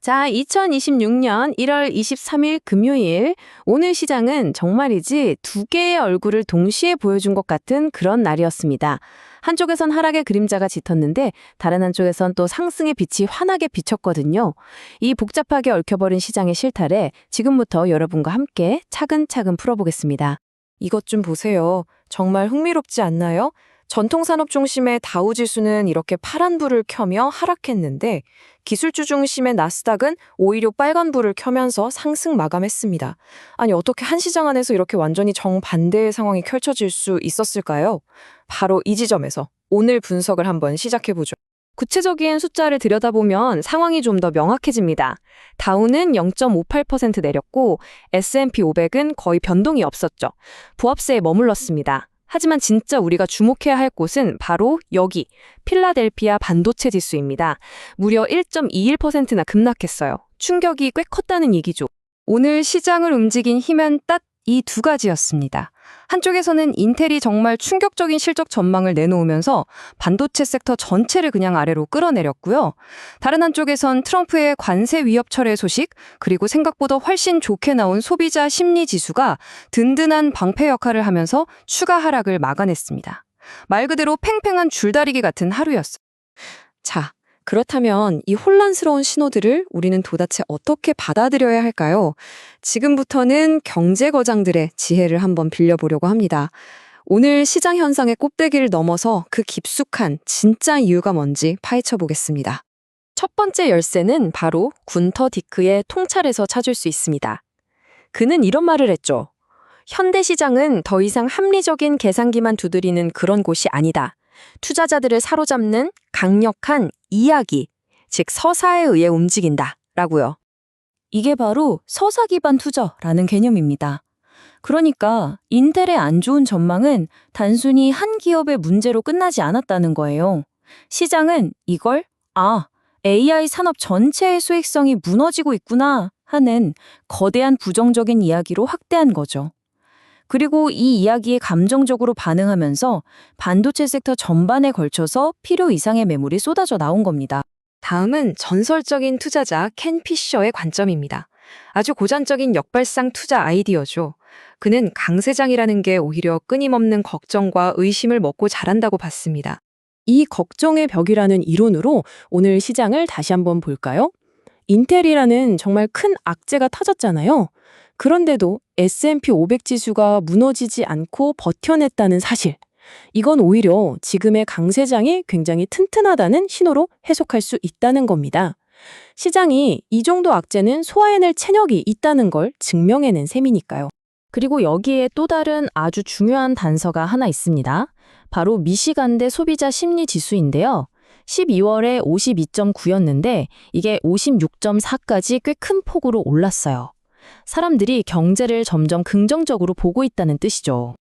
자, 2026년 1월 23일 금요일, 오늘 시장은 정말이지 두 개의 얼굴을 동시에 보여준 것 같은 그런 날이었습니다. 한쪽에선 하락의 그림자가 짙었는데 다른 한쪽에선 또 상승의 빛이 환하게 비쳤거든요. 이 복잡하게 얽혀버린 시장의 실타래, 지금부터 여러분과 함께 차근차근 풀어보겠습니다. 이것 좀 보세요. 정말 흥미롭지 않나요? 전통산업 중심의 다우지수는 이렇게 파란 불을 켜며 하락했는데 기술주 중심의 나스닥은 오히려 빨간 불을 켜면서 상승 마감했습니다. 아니 어떻게 한 시장 안에서 이렇게 완전히 정반대의 상황이 펼쳐질 수 있었을까요? 바로 이 지점에서 오늘 분석을 한번 시작해보죠. 구체적인 숫자를 들여다보면 상황이 좀 더 명확해집니다. 다우는 0.58% 내렸고 S&P 500은 거의 변동이 없었죠. 부합세에 머물렀습니다. 하지만 진짜 우리가 주목해야 할 곳은 바로 여기, 필라델피아 반도체 지수입니다. 무려 1.21%나 급락했어요. 충격이 꽤 컸다는 얘기죠. 오늘 시장을 움직인 힘은 딱 이 두 가지였습니다. 한쪽에서는 인텔이 정말 충격적인 실적 전망을 내놓으면서 반도체 섹터 전체를 그냥 아래로 끌어내렸고요. 다른 한쪽에선 트럼프의 관세 위협 철회 소식, 그리고 생각보다 훨씬 좋게 나온 소비자 심리 지수가 든든한 방패 역할을 하면서 추가 하락을 막아냈습니다. 말 그대로 팽팽한 줄다리기 같은 하루였어요. 자, 그렇다면 이 혼란스러운 신호들을 우리는 도대체 어떻게 받아들여야 할까요? 지금부터는 경제거장들의 지혜를 한번 빌려보려고 합니다. 오늘 시장 현상의 꼭대기를 넘어서 그 깊숙한 진짜 이유가 뭔지 파헤쳐 보겠습니다. 첫 번째 열쇠는 바로 군터 디크의 통찰에서 찾을 수 있습니다. 그는 이런 말을 했죠. 현대 시장은 더 이상 합리적인 계산기만 두드리는 그런 곳이 아니다. 투자자들을 사로잡는 강력한 이야기, 즉 서사에 의해 움직인다 라고요. 이게 바로 서사 기반 투자라는 개념입니다. 그러니까 인텔의 안 좋은 전망은 단순히 한 기업의 문제로 끝나지 않았다는 거예요. 시장은 이걸 AI 산업 전체의 수익성이 무너지고 있구나 하는 거대한 부정적인 이야기로 확대한 거죠. 그리고 이 이야기에 감정적으로 반응하면서 반도체 섹터 전반에 걸쳐서 필요 이상의 매물이 쏟아져 나온 겁니다. 다음은 전설적인 투자자 켄 피셔의 관점입니다. 아주 고전적인 역발상 투자 아이디어죠. 그는 강세장이라는 게 오히려 끊임없는 걱정과 의심을 먹고 자란다고 봤습니다. 이 걱정의 벽이라는 이론으로 오늘 시장을 다시 한번 볼까요? 인텔이라는 정말 큰 악재가 터졌잖아요. 그런데도 S&P 500 지수가 무너지지 않고 버텨냈다는 사실. 이건 오히려 지금의 강세장이 굉장히 튼튼하다는 신호로 해석할 수 있다는 겁니다. 시장이 이 정도 악재는 소화해낼 체력이 있다는 걸 증명해낸 셈이니까요. 그리고 여기에 또 다른 아주 중요한 단서가 하나 있습니다. 바로 미시간대 소비자 심리 지수인데요. 12월에 52.9였는데 이게 56.4까지 꽤 큰 폭으로 올랐어요. 사람들이 경제를 점점 긍정적으로 보고 있다는 뜻이죠.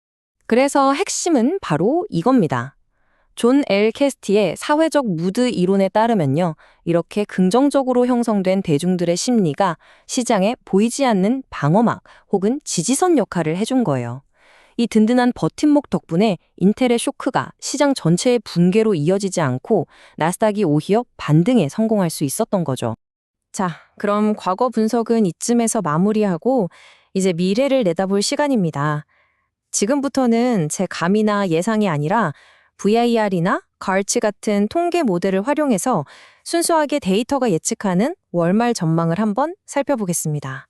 그래서 핵심은 바로 이겁니다. 존 L. 캐스티의 사회적 무드 이론에 따르면요. 이렇게 긍정적으로 형성된 대중들의 심리가 시장에 보이지 않는 방어막 혹은 지지선 역할을 해준 거예요. 이 든든한 버팀목 덕분에 인텔의 쇼크가 시장 전체의 붕괴로 이어지지 않고 나스닥이 오히려 반등에 성공할 수 있었던 거죠. 자, 그럼 과거 분석은 이쯤에서 마무리하고 이제 미래를 내다볼 시간입니다. 지금부터는 제 감이나 예상이 아니라 VIR이나 가르치 같은 통계 모델을 활용해서 순수하게 데이터가 예측하는 월말 전망을 한번 살펴보겠습니다.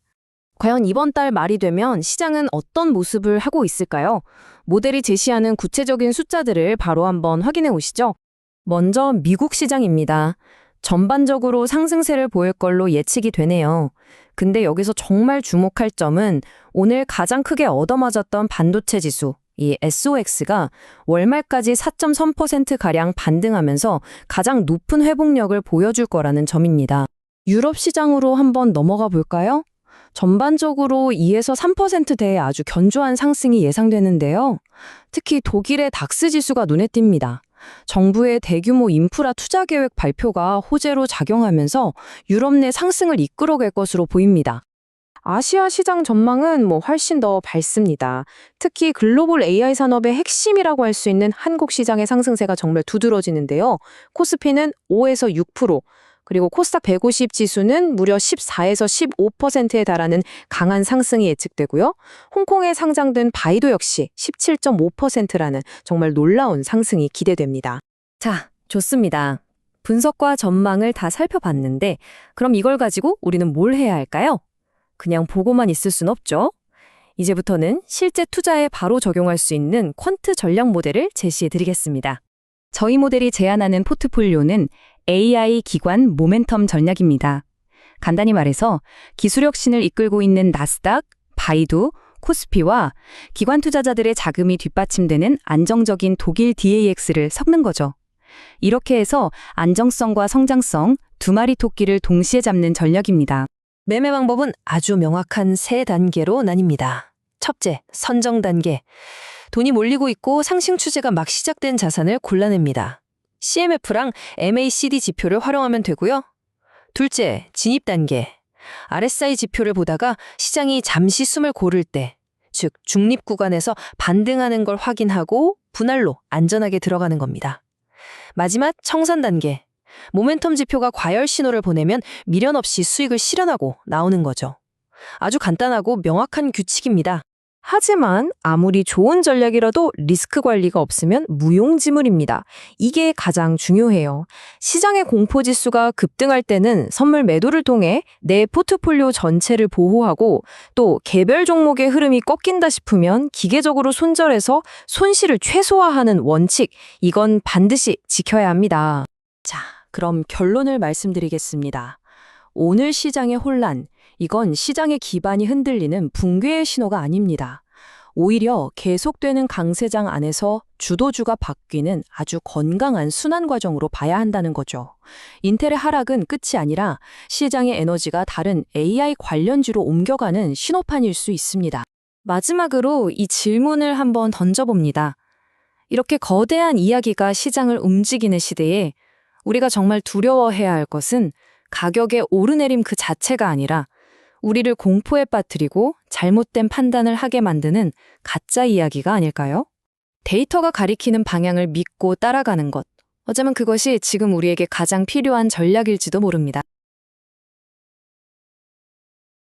과연 이번 달 말이 되면 시장은 어떤 모습을 하고 있을까요? 모델이 제시하는 구체적인 숫자들을 바로 한번 확인해 보시죠. 먼저 미국 시장입니다. 전반적으로 상승세를 보일 걸로 예측이 되네요. 근데 여기서 정말 주목할 점은 오늘 가장 크게 얻어맞았던 반도체 지수, 이 SOX가 월말까지 4.3%가량 반등하면서 가장 높은 회복력을 보여줄 거라는 점입니다. 유럽 시장으로 한번 넘어가 볼까요? 전반적으로 2에서 3%대의 아주 견조한 상승이 예상되는데요. 특히 독일의 닥스 지수가 눈에 띕니다. 정부의 대규모 인프라 투자 계획 발표가 호재로 작용하면서 유럽 내 상승을 이끌어갈 것으로 보입니다. 아시아 시장 전망은 훨씬 더 밝습니다. 특히 글로벌 AI 산업의 핵심이라고 할 수 있는 한국 시장의 상승세가 정말 두드러지는데요. 코스피는 5에서 6%, 그리고 코스닥 150 지수는 무려 14에서 15%에 달하는 강한 상승이 예측되고요. 홍콩에 상장된 바이도 역시 17.5%라는 정말 놀라운 상승이 기대됩니다. 자, 좋습니다. 분석과 전망을 다 살펴봤는데 그럼 이걸 가지고 우리는 뭘 해야 할까요? 그냥 보고만 있을 순 없죠. 이제부터는 실제 투자에 바로 적용할 수 있는 퀀트 전략 모델을 제시해 드리겠습니다. 저희 모델이 제안하는 포트폴리오는 AI 기관 모멘텀 전략입니다. 간단히 말해서 기술혁 신을 이끌고 있는 나스닥, 바이두, 코스피와 기관 투자자들의 자금이 뒷받침되는 안정적인 독일 DAX를 섞는 거죠. 이렇게 해서 안정성과 성장성 두 마리 토끼를 동시에 잡는 전략입니다. 매매 방법은 아주 명확한 세 단계로 나뉩니다. 첫째, 선정 단계. 돈이 몰리고 있고 상승 추세가 막 시작된 자산을 골라냅니다. CMF랑 MACD 지표를 활용하면 되고요. 둘째, 진입 단계. RSI 지표를 보다가 시장이 잠시 숨을 고를 때, 즉 중립 구간에서 반등하는 걸 확인하고 분할로 안전하게 들어가는 겁니다. 마지막 청산 단계. 모멘텀 지표가 과열 신호를 보내면 미련 없이 수익을 실현하고 나오는 거죠. 아주 간단하고 명확한 규칙입니다. 하지만 아무리 좋은 전략이라도 리스크 관리가 없으면 무용지물입니다. 이게 가장 중요해요. 시장의 공포지수가 급등할 때는 선물 매도를 통해 내 포트폴리오 전체를 보호하고 또 개별 종목의 흐름이 꺾인다 싶으면 기계적으로 손절해서 손실을 최소화하는 원칙, 이건 반드시 지켜야 합니다. 자, 그럼 결론을 말씀드리겠습니다. 오늘 시장의 혼란, 이건 시장의 기반이 흔들리는 붕괴의 신호가 아닙니다. 오히려 계속되는 강세장 안에서 주도주가 바뀌는 아주 건강한 순환 과정으로 봐야 한다는 거죠. 인텔의 하락은 끝이 아니라 시장의 에너지가 다른 AI 관련주로 옮겨가는 신호판일 수 있습니다. 마지막으로 이 질문을 한번 던져봅니다. 이렇게 거대한 이야기가 시장을 움직이는 시대에 우리가 정말 두려워해야 할 것은 가격의 오르내림 그 자체가 아니라 우리를 공포에 빠뜨리고 잘못된 판단을 하게 만드는 가짜 이야기가 아닐까요? 데이터가 가리키는 방향을 믿고 따라가는 것. 어쩌면 그것이 지금 우리에게 가장 필요한 전략일지도 모릅니다.